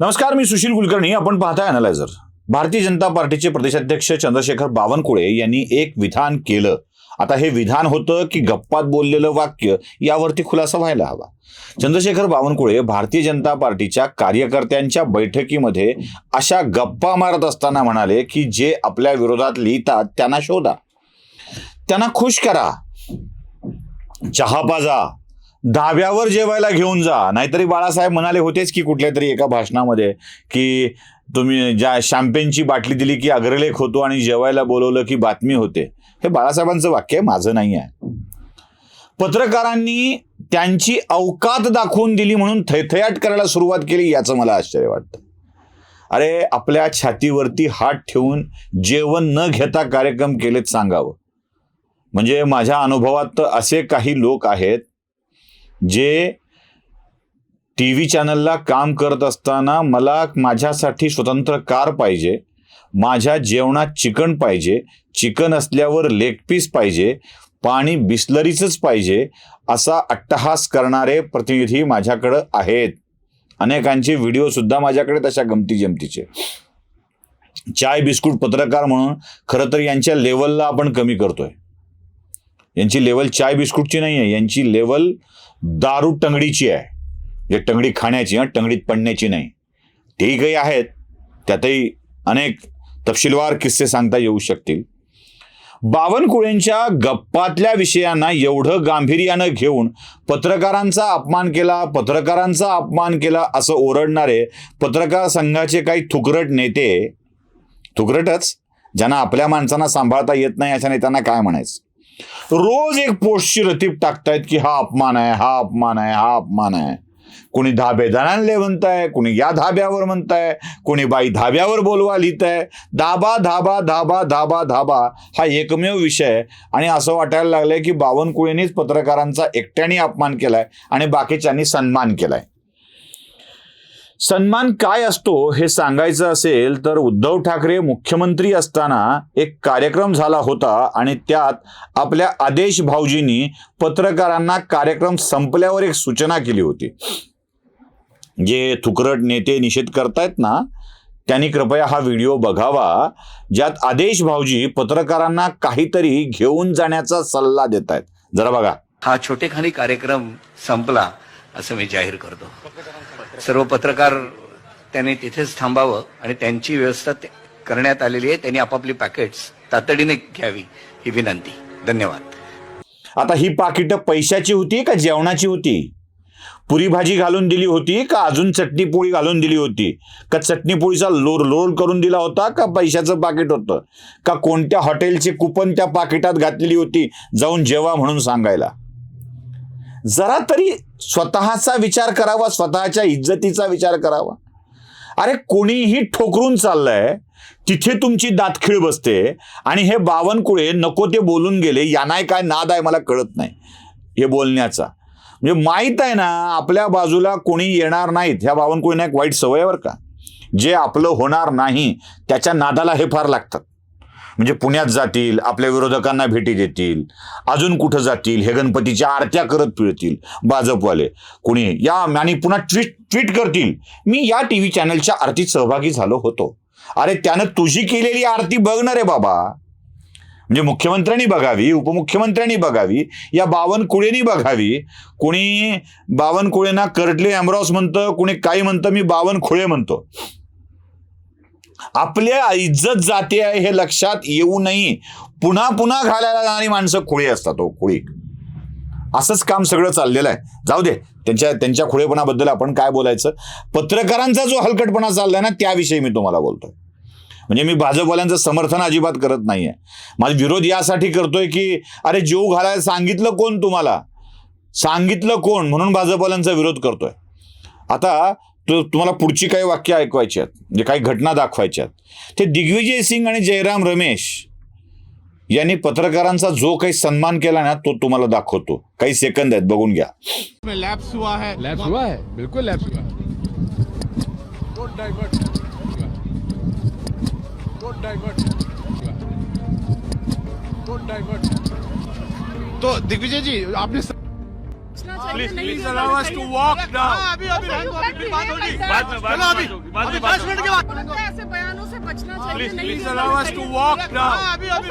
नमस्कार, मी सुशील कुलकर्णी. आपण पाहताय अॅनालायझर. भारतीय जनता पार्टीचे प्रदेशाध्यक्ष चंद्रशेखर बावनकुळे यांनी एक विधान केलं. आता हे विधान होतं की गप्पात बोललेलं वाक्य, यावरती खुलासा व्हायला हवा. चंद्रशेखर बावनकुळे भारतीय जनता पार्टीच्या कार्यकर्त्यांच्या बैठकीमध्ये अशा गप्पा मारत असताना म्हणाले की जे आपल्या विरोधात लिहितात त्यांना शोधा, त्यांना खुश करा, चहा पाजा, धाब्यावर जेवायला घेऊन जा. नाहीतरी बाळासाहेब म्हणाले होतेच की कुठल्या तरी एका भाषणामध्ये की तुम्ही ज्या शॅम्पेनची बाटली दिली की अग्रलेख होतो आणि जेवायला बोलवलं की बातमी होते. हे बाळासाहेबांचं वाक्य आहे, माझं नाही आहे. पत्रकारांनी त्यांची अवकात दाखवून दिली म्हणून थैथयाट करायला सुरुवात केली, याचं मला आश्चर्य वाटतं. अरे, आपल्या छातीवरती हात ठेवून जेवण न घेता कार्यक्रम केलेत सांगावं. म्हणजे माझ्या अनुभवात असे काही लोक आहेत जे TV चॅनलला काम करत असताना मला माझ्यासाठी स्वतंत्र कार पाहिजे, माझ्या जेवणात चिकन पाहिजे, चिकन असल्यावर लेग पीस पाहिजे, पाणी बिस्लरीचंच पाहिजे, असा अट्टहास करणारे प्रतिनिधी माझ्याकडं आहेत. अनेकांचे व्हिडिओ सुद्धा माझ्याकडे तशा गमती जमतीचे. चाय बिस्कुट पत्रकार म्हणून खरं तर यांच्या लेवलला आपण कमी करतोय. यांची लेवल चाय बिस्कुटची नाही आहे, यांची लेवल दारू टंगडीची आहे. जे टंगडी खाण्याची, टंगडीत पडण्याची नाही. तेही काही आहेत, त्यातही अनेक तपशीलवार किस्से सांगता येऊ शकतील. बावनकुळेंच्या गप्पातल्या विषयांना एवढं गांभीर्यानं घेऊन पत्रकारांचा अपमान केला असं ओरडणारे पत्रकार संघाचे काही थुकरट नेते, थुकरटच, ज्यांना आपल्या माणसांना सांभाळता येत नाही अशा नेत्यांना काय म्हणायचं, रोज एक पोस्टची रतीब टाकतायत की हा अपमान आहे, हा अपमान आहे, हा अपमान आहे. कोणी धाबेदारांले म्हणताय, कोणी या धाब्यावर म्हणताय, कोणी बाई धाब्यावर बोलवा लिहिताय. धाबा धाबा धाबा धाबा धाबा हा एकमेव विषय. आणि असं वाटायला लागलंय की बावनकुळेंनीच पत्रकारांचा एकट्याने अपमान केलाय आणि बाकीच्यांनी सन्मान केलाय. सन्मान काय असतो हे सांगायचं असेल तर उद्धव ठाकरे मुख्यमंत्री असताना एक कार्यक्रम झाला होता आणि त्यात आपल्या आदेश भाऊजींनी पत्रकारांना कार्यक्रम संपल्यावर एक सूचना केली होती. जे थुकरट नेते निषेध करतायत ना, त्यांनी कृपया हा व्हिडिओ बघावा, ज्यात आदेश भाऊजी पत्रकारांना काहीतरी घेऊन जाण्याचा सल्ला देत आहेत. जरा बघा. हा छोटेखानी कार्यक्रम संपला असं मी जाहीर करतो. सर्व पत्रकार त्यांनी तिथेच थांबावं आणि त्यांची व्यवस्था करण्यात आलेली आहे. त्यांनी आपापली पॅकेट्स तातडीने घ्यावी ही विनंती. धन्यवाद. आता ही पाकिटं पैशाची होती का जेवणाची होती? पुरी भाजी घालून दिली होती का अजून चटणी पोळी घालून दिली होती? का चटणी पोळीचा लोल करून दिला होता का पैशाचं पाकिट होतं? का कोणत्या हॉटेलचे कुपन त्या पाकिटात घातलेली होती जाऊन जेवा म्हणून सांगायला? जरा तरी स्वतःचा विचार करावा, स्वतःच्या इज्जतीचा विचार करावा. अरे, कोणीही ठोकरून चाललंय तिथे तुमची दातखिळ बसते आणि हे बावनकुळे नको ते बोलून गेले. यांना काय नाद आहे मला कळत नाही हे बोलण्याचा. म्हणजे माहीत आहे ना आपल्या बाजूला कोणी येणार नाहीत. ह्या बावनकुळेंना एक वाईट सवय का, जे आपलं होणार नाही त्याच्या नादाला हे फार लागतात. म्हणजे पुण्यात जातील, आपल्या विरोधकांना भेटी देतील, अजून कुठं जातील, हे गणपतीच्या आरत्या करत फिरतील भाजपवाले कोणी या, आणि पुन्हा ट्विट करतील मी या TV चॅनलच्या आरतीत सहभागी झालो होतो. अरे, त्यानं तुझी केलेली आरती बघ ना रे बाबा. म्हणजे मुख्यमंत्र्यांनी बघावी, उपमुख्यमंत्र्यांनी बघावी, या बावनकुळेंनी बघावी. कोणी बावनकुळेंना कर्टले अँब्रॉस म्हणतं, कोणी काही म्हणतं, मी बावनकुळे म्हणतो. आपल्या इज्जत जाते आहे हे लक्षात येऊ नये पुन्हा पुन्हा घालायला जाणारी माणसं खुळे असतात. हो, खुळी. असंच काम सगळं चाललेलं आहे. जाऊ दे, त्यांच्या खुळेपणाबद्दल आपण काय बोलायचं. पत्रकारांचा जो हलकटपणा चाललाय ना, त्याविषयी मी तुम्हाला बोलतोय. म्हणजे मी भाजपवाल्यांचं समर्थन अजिबात करत नाहीये. माझा विरोध यासाठी करतोय की अरे, जीव घालायला सांगितलं कोण तुम्हाला? सांगितलं कोण? म्हणून भाजपवाल्यांचा विरोध करतोय. आता तुम्हाला पुढची काही वाक्य ऐकवायची आहेत, म्हणजे काही घटना दाखवायच्या आहेत. ते दिग्विजय सिंग आणि जयराम रमेश यांनी पत्रकारांचा जो काही सन्मान केला ना, तो तुम्हाला दाखवतो. काही सेकंद आहेत, बघून घ्या. लैप्स हुआ है, बिल्कुल लैप्स हुआ है. तो दिग्विजय जी, आपने please allow us to walk now. अभी बात होगी, बाद में चलो अभी 5 मिनट के बाद ऐसे बयानों से बचना चाहिए। Please allow us to walk now. अभी बात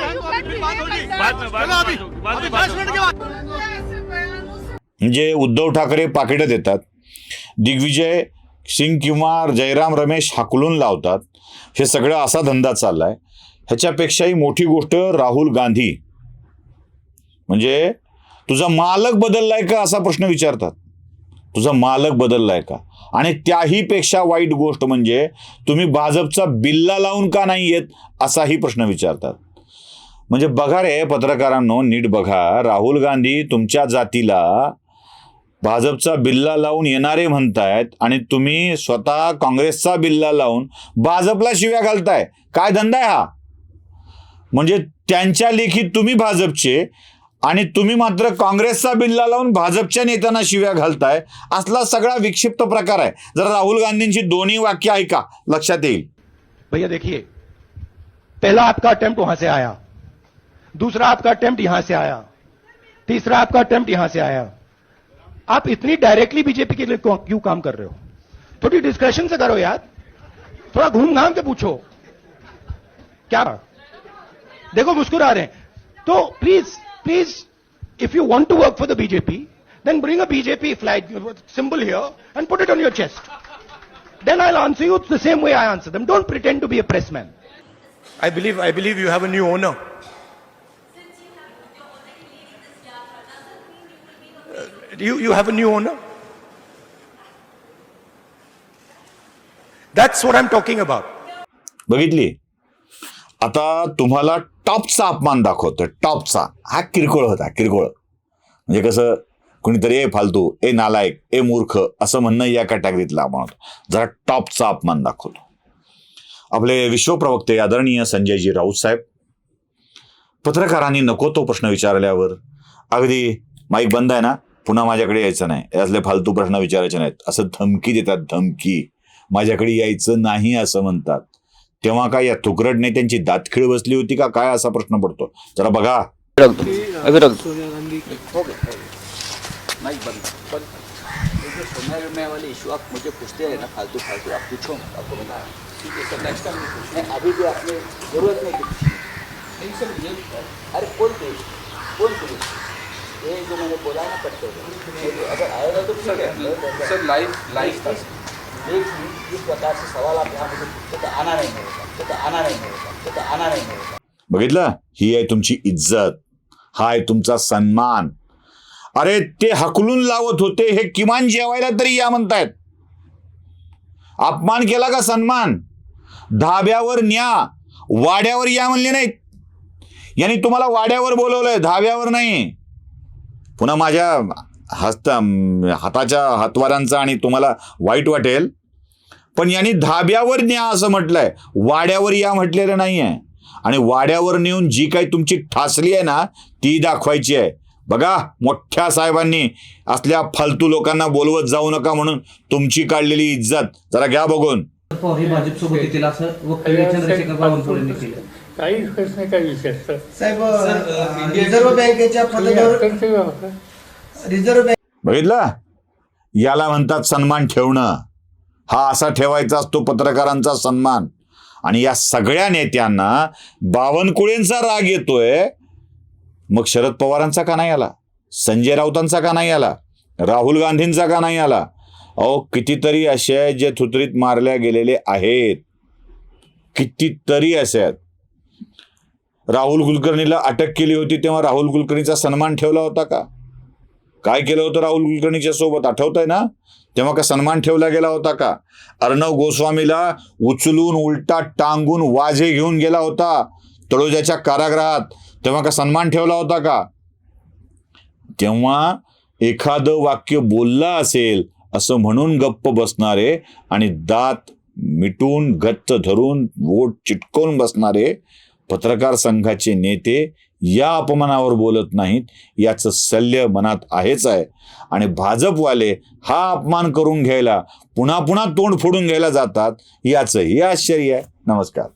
होगी, बाद में चलो अभी 5 मिनट के बाद। ऐसे बयानों से म्हणजे उद्धव ठाकरे पाकिटं देतात, दिग्विजय सिंग किंवा जयराम रमेश हाकलून लावतात, हे सगळं असा धंदा चाललाय। ह्याच्यापेक्षाही मोठी गोष्ट राहुल गांधी, म्हणजे तुझा मालक बदललाय का असा प्रश्न विचारतात, तुझा मालक बदललाय का। आणि त्याही पेक्षा वाईट गोष्ट म्हणजे तुम्ही भाजपचा बिल्ला लावून का नाही येत असाही प्रश्न विचारतात। म्हणजे बघा रे पत्रकारांनो, नीट बघा, राहुल गांधी तुमच्या जातीला भाजपचा बिल्ला लावून येणारे म्हणतायत आणि तुम्ही स्वतः काँग्रेसचा बिल्ला लावून भाजपला शिव्या घालताय। काय धंदा आहे हा? म्हणजे त्यांच्या लेखी तुम्ही भाजपचे आणि तुम्ही मात्र काँग्रेसचा बिल्ला लावून भाजपच्या नेत्यांना शिव्या घालताय, असला सगळा विक्षिप्त प्रकार आहे। जरा राहुल गांधींची दोन्ही वाक्य ऐका, लक्षात येईल। भैया देखिए, पहला आपका अटेम्प्ट वहां से आया, दूसरा आपका अटेम्प्ट यहां से आया, तीसरा आपका अटेम्प्ट यहां से आया। आप इतनी डायरेक्टली बीजेपी के लिए क्यों काम कर रहे हो? थोड़ी डिस्कशन से करो यार, थोड़ा घूम घाम के पूछो। क्या देखो मुस्कुरा रहे हैं, तो please if you want to work for the BJP, then bring a BJP flag symbol here and put it on your chest. Then I'll answer you the same way I answer them. Don't pretend to be a pressman. I believe you have a new owner. You have a new owner? That's what I'm talking about. बघितली? आता तुम्हाला टॉपचा अपमान दाखवतोय, टॉपचा। हा किरकोळ होता, किरकोळ म्हणजे कसं, कुणीतरी ए फालतू, ए नालायक, ए मूर्ख असं म्हणणं या कॅटेगरीतला अपमान होतो। जरा टॉपचा अपमान दाखवतो। आपले विश्वप्रवक्ते आदरणीय संजयजी राऊत साहेब पत्रकारांनी नको तो प्रश्न विचारल्यावर अगदी माईक बंद आहे ना, पुन्हा माझ्याकडे यायचं नाही, यातले फालतू प्रश्न विचारायचे नाहीत असं धमकी देतात। धमकी, माझ्याकडे यायचं नाही असं म्हणतात। तेव्हा काय या तुकरट नेत्यांची दातखिळ बसली होती का काय असा प्रश्न पडतो। जरा बघा। सोनिया गांधी हो गए माइक बंद। जो सोनिया वाले इशू आप मुझे पूछते हैं ना फालतू आप पूछो, आपको बता। ठीक है सर, नेक्स्ट टाइम अभी भी आपने जरूरत नहीं नहीं सर ये अरे कौन ये जो मैंने बोला ना पट्टे अगर आएगा तो सर लाइव था। इस प्रकार से सवाल आप यहाँ मुझे पूछते तो आना नहीं होगा। बघितलं, ही आहे तुमची इज्जत, हा आहे तुमचा सन्मान। अरे ते हकलून लावत होते, हे किमान जेवायला तरी या म्हणतायत। अपमान केला का सन्मान? धाब्यावर न्या, वाड्यावर या म्हणले नाहीत। यांनी तुम्हाला वाड्यावर बोलवलंय, धाब्यावर नाही। पुन्हा माझ्या हाताच्या हातवारांचा आणि तुम्हाला वाईट वाटेल, पण यांनी धाब्यावर न्या असं म्हटलंय, वाड्यावर या म्हटलेलं नाहीये। आणि वाड्यावर नेऊन जी काही तुमची ठासली आहे ना ती दाखवायची आहे। बघा, मोठ्या साहेबांनी असल्या फालतू लोकांना बोलवत जाऊ नका म्हणून तुमची काढलेली इज्जत जरा घ्या बघून। पवार भाजपसोबत येतील असं वक्तव्य चंद्रशेखर बावनकुळेंनी केलं। काही प्रश्न काही विषय साहेब, रिझर्व्ह बँकेच्या पदावर रिझर्व्ह बँक बघितलं, याला म्हणतात सन्मान ठेवणं। हा असा ठेवायचा असतो पत्रकारांचा सन्मान। आणि या सगळ्या नेत्यांना बावनकुळेंचा राग येतोय, मग शरद पवारांचा का नाही आला, संजय राऊतांचा का नाही आला, राहुल गांधींचा का नाही आला? अहो, कितीतरी असे आहेत जे थुतरीत मारल्या गेलेले आहेत, कितीतरी असे आहेत। राहुल कुलकर्णीला अटक केली होती तेव्हा राहुल कुलकर्णीचा सन्मान ठेवला होता का? काय केलं होतं राहुल कुलकर्णीच्या सोबत, आठवतंय ना? तेव्हा का सन्मान ठेवला गेला होता का? अर्णव गोस्वामीला उचलून उलटा टांगून वाझे घेऊन गेला होता तळोजाच्या कारागृहात, तेव्हा का सन्मान ठेवला होता का? तेव्हा एखादं वाक्य बोलला असेल असं म्हणून गप्प बसणारे आणि दात मिटून गच्च धरून वोट चिटकवून बसणारे पत्रकार संघाचे नेते या अपमानावर बोलत नाहीत, याचं सल्य मनात आहेच आहे। आणि भाजपवाले हा अपमान करून घ्यायला पुन्हा पुन्हा तोंड फोडून घ्यायला जातात, याचंही आश्चर्य आहे। नमस्कार।